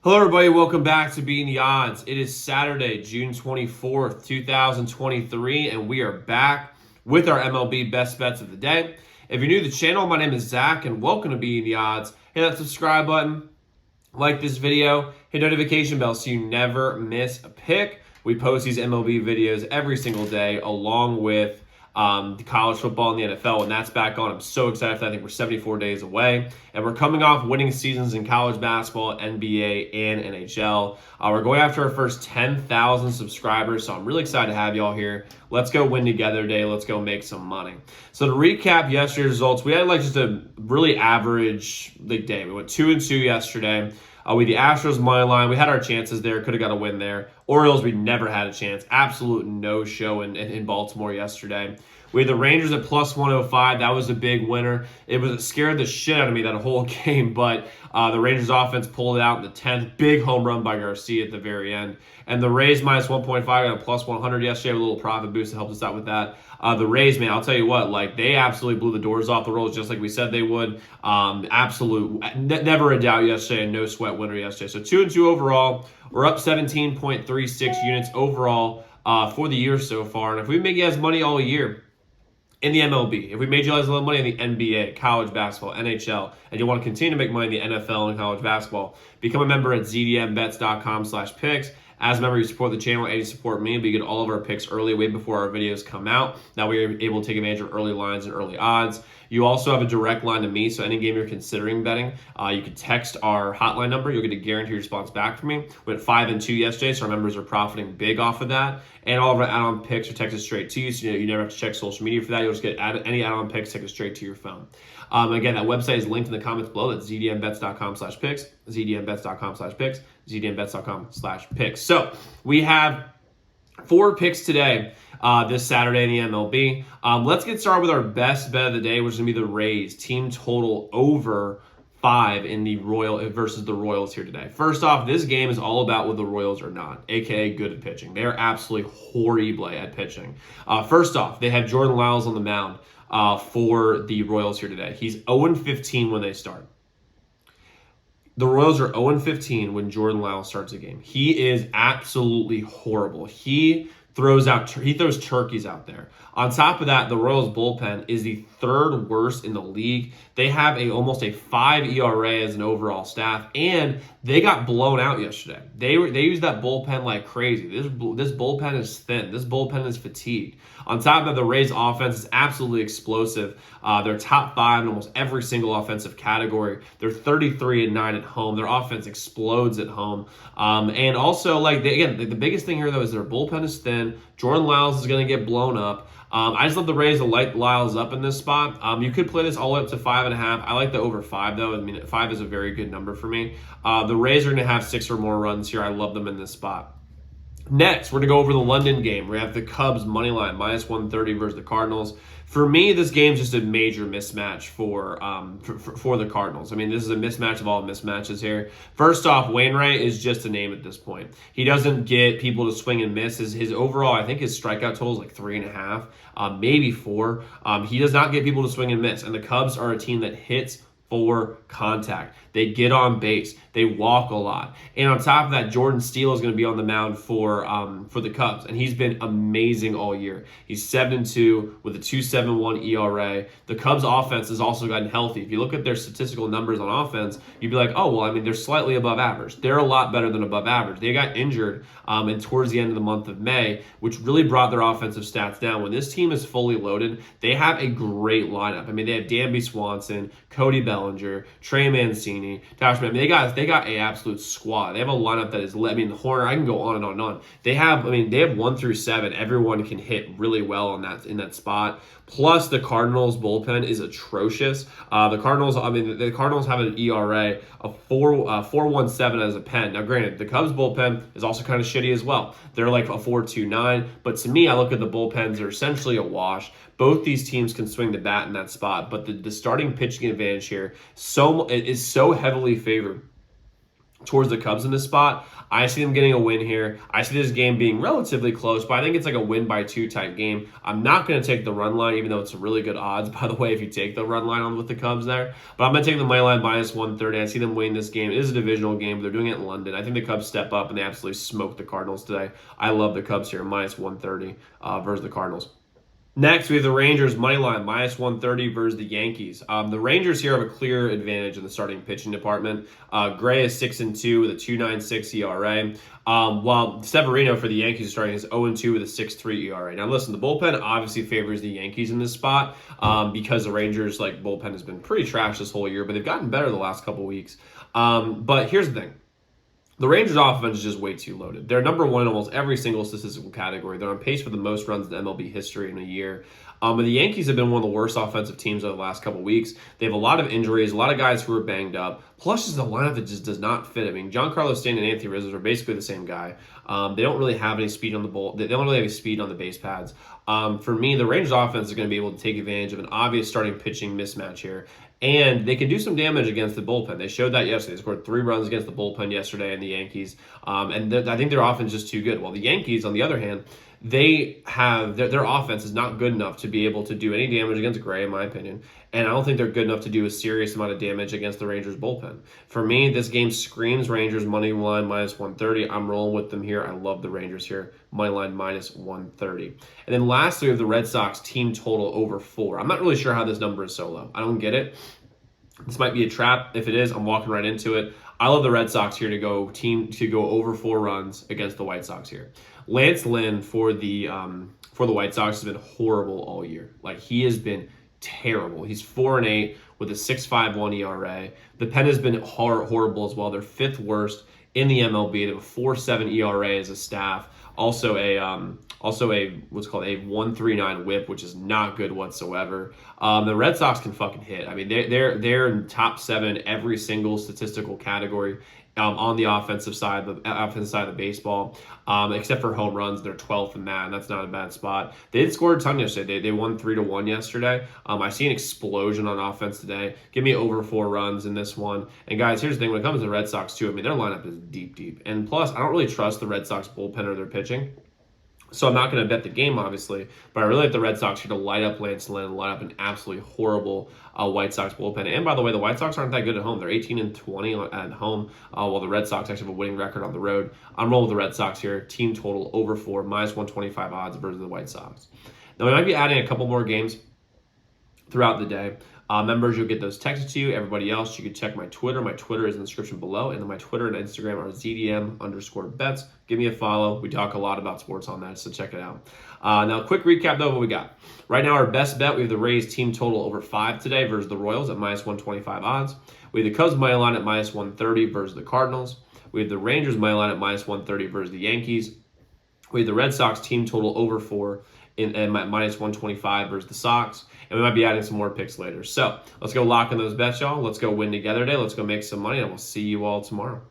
Hello, everybody. Welcome back to Beating the Odds. It is Saturday, June 24th, 2023, and we are back with our MLB best bets of the day. If you're new to the channel, my name is Zach, and welcome to Beating the Odds. Hit that subscribe button, like this video, hit notification bell so you never miss a pick. We post these MLB videos every single day, along with the college football and the NFL, and that's back on. I'm so excited for that. I think we're 74 days away, and we're coming off winning seasons in college basketball, NBA, and NHL. We're going after our first 10,000 subscribers, so I'm really excited to have y'all here. Let's go win together today. Let's go make some money. So to recap yesterday's results, we had just a really average day. We went 2-2 yesterday. We the Astros money line. We had our chances there. Could have got a win there. Orioles, we never had a chance. Absolute no show in Baltimore yesterday. We had the Rangers at plus 105. That was a big winner. It scared the shit out of me that whole game, but the Rangers offense pulled it out in the 10th. Big home run by Garcia at the very end. And the Rays minus 1.5 got a plus 100 yesterday. A little profit boost to help us out with that. The Rays, man, I'll tell you what, they absolutely blew the doors off the Royals just like we said they would. Never a doubt yesterday, and no sweat winner yesterday. So 2-2 overall. We're up 17.36 units overall for the year so far. And if we make you guys money all year in the MLB, if we made you guys a little money in the NBA, college basketball, NHL, and you want to continue to make money in the NFL and college basketball, become a member at zdmbets.com/picks. As a member, you support the channel and you support me, but you get all of our picks early, way before our videos come out. Now we are able to take advantage of early lines and early odds. You also have a direct line to me, so any game you're considering betting, you can text our hotline number. You'll get a guaranteed response back from me. We went 5-2 yesterday, so our members are profiting big off of that. And all of our add-on picks are texted straight to you, so you never have to check social media for that. You'll just get any add-on picks texted straight to your phone. Again, that website is linked in the comments below. That's zdmbets.com/picks, zdmbets.com/picks, zdmbets.com/picks. So we have 4 picks today, this Saturday in the MLB. Let's get started with our best bet of the day, which is going to be the Rays. Team total over 5 in the versus the Royals here today. First off, this game is all about whether the Royals are not, aka good at pitching. They are absolutely horrible at pitching. First off, they have Jordan Lyles on the mound for the Royals here today. He's 0-15 when they start. The Royals are 0-15 when Jordan Lyles starts a game. He is absolutely horrible. He throws turkeys out there. On top of that, the Royals bullpen is the 3rd worst in the league. They have almost a 5 ERA as an overall staff, and they got blown out yesterday. They used that bullpen like crazy. This bullpen is thin. This bullpen is fatigued. On top of that, the Rays offense is absolutely explosive. They're top 5 in almost every single offensive category. They're 33-9 at home. Their offense explodes at home. And also, the biggest thing here, though, is their bullpen is thin. Jordan Lyles is going to get blown up. I just love the Rays to light Lyles up in this spot. You could play this all the way up to 5.5. I like the over 5, though. I mean, 5 is a very good number for me. The Rays are going to have 6 or more runs here. I love them in this spot. Next, we're going to go over the London game. We have the Cubs money line, minus 130 versus the Cardinals. For me, this game's just a major mismatch for the Cardinals. I mean, this is a mismatch of all mismatches here. First off, Wainwright is just a name at this point. He doesn't get people to swing and miss. His overall, I think his strikeout total is like 3.5, maybe 4. He does not get people to swing and miss. And the Cubs are a team that hits for contact. They get on base. They walk a lot. And on top of that, Jordan Steele is going to be on the mound for the Cubs, and he's been amazing all year. He's 7-2 with a 2.71 ERA. The Cubs offense has also gotten healthy. If you look at their statistical numbers on offense, you'd be like, oh, well, I mean, they're slightly above average. They're a lot better than above average. They got injured and towards the end of the month of May, which really brought their offensive stats down. When this team is fully loaded, they have a great lineup. I mean, they have Danby Swanson, Cody Bellinger, Trey Mancini, Josh, I mean, they got a absolute squad. They have a lineup that is, Horner, I can go on and on and on. They have 1 through 7. Everyone can hit really well in that spot. Plus, the Cardinals bullpen is atrocious. The Cardinals have an ERA of 4.17 as a pen. Now, granted, the Cubs bullpen is also kind of shitty as well. They're like a 4.29. But to me, I look at the bullpens; they're essentially a wash. Both these teams can swing the bat in that spot, but the starting pitching advantage here is so heavily favored towards the Cubs in this spot. I see them getting a win here. I see this game being relatively close, but I think it's like a win by 2 type game. I'm not going to take the run line, even though it's really good odds, by the way, if you take the run line on with the Cubs there. But I'm going to take the money line minus 130. I see them winning this game. It is a divisional game, but they're doing it in London. I think the Cubs step up and they absolutely smoke the Cardinals today. I love the Cubs here, minus 130 versus the Cardinals. Next, we have the Rangers money line, minus 130 versus the Yankees. The Rangers here have a clear advantage in the starting pitching department. Gray is 6-2 with a 2.96 ERA, while Severino for the Yankees is starting is 0-2 with a 6.3 ERA. Now, listen, the bullpen obviously favors the Yankees in this spot because the Rangers bullpen has been pretty trash this whole year, but they've gotten better the last couple weeks. But here's the thing. The Rangers offense is just way too loaded. They're number one in almost every single statistical category. They're on pace for the most runs in MLB history in a year. And the Yankees have been one of the worst offensive teams over the last couple weeks. They have a lot of injuries, a lot of guys who are banged up. Plus, just a lineup that just does not fit. I mean, Giancarlo Stanton and Anthony Rizzo are basically the same guy. They don't really have any speed on the ball. They don't really have any speed on the base pads. For me, the Rangers offense is going to be able to take advantage of an obvious starting pitching mismatch here. And they can do some damage against the bullpen. They showed that yesterday. They scored 3 runs against the bullpen yesterday in the Yankees. And I think their offense is just too good. While the Yankees, on the other hand, they have their offense is not good enough to be able to do any damage against Gray, in my opinion. And I don't think they're good enough to do a serious amount of damage against the Rangers bullpen. For me, this game screams Rangers money line minus 130. I'm rolling with them here. I love the Rangers here. Money line minus 130. And then lastly, we have the Red Sox team total over 4. I'm not really sure how this number is so low. I don't get it. This might be a trap. If it is, I'm walking right into it. I love the Red Sox here to go over 4 runs against the White Sox here. Lance Lynn for the White Sox has been horrible all year. He has been terrible. He's 4-8 with a 6.51 ERA. The pen has been horrible as well. They're 5th worst in the MLB. They have a 4.7 ERA as a staff. Also a what's called a 1.39 WHIP, which is not good whatsoever. The Red Sox can fucking hit. I mean, they're in top 7 every single statistical category. On the offensive side of the baseball, except for home runs, they're 12th in that, and that's not a bad spot. They did score a ton yesterday. They won 3-1 yesterday. I see an explosion on offense today. Give me over 4 runs in this one. And guys, here's the thing: when it comes to the Red Sox too, I mean, their lineup is deep. And plus, I don't really trust the Red Sox bullpen or their pitching. So I'm not going to bet the game, obviously, but I really like the Red Sox here to light up Lance Lynn and light up an absolutely horrible White Sox bullpen. And by the way, the White Sox aren't that good at home. They're 18-20 at home, while the Red Sox actually have a winning record on the road. I'm rolling with the Red Sox here. Team total over 4, minus 125 odds versus the White Sox. Now, we might be adding a couple more games throughout the day. Members, you'll get those texted to you. Everybody else, you can check my Twitter. My Twitter is in the description below. And then my Twitter and Instagram are ZDM_bets. Give me a follow. We talk a lot about sports on that, so check it out. Now, quick recap, though, of what we got. Right now, our best bet, we have the Rays team total over 5 today versus the Royals at minus 125 odds. We have the Cubs money line at minus 130 versus the Cardinals. We have the Rangers money line at minus 130 versus the Yankees. We have the Red Sox team total over 4 at minus 125 versus the Sox. And we might be adding some more picks later. So let's go lock in those bets, y'all. Let's go win together today. Let's go make some money, and we'll see you all tomorrow.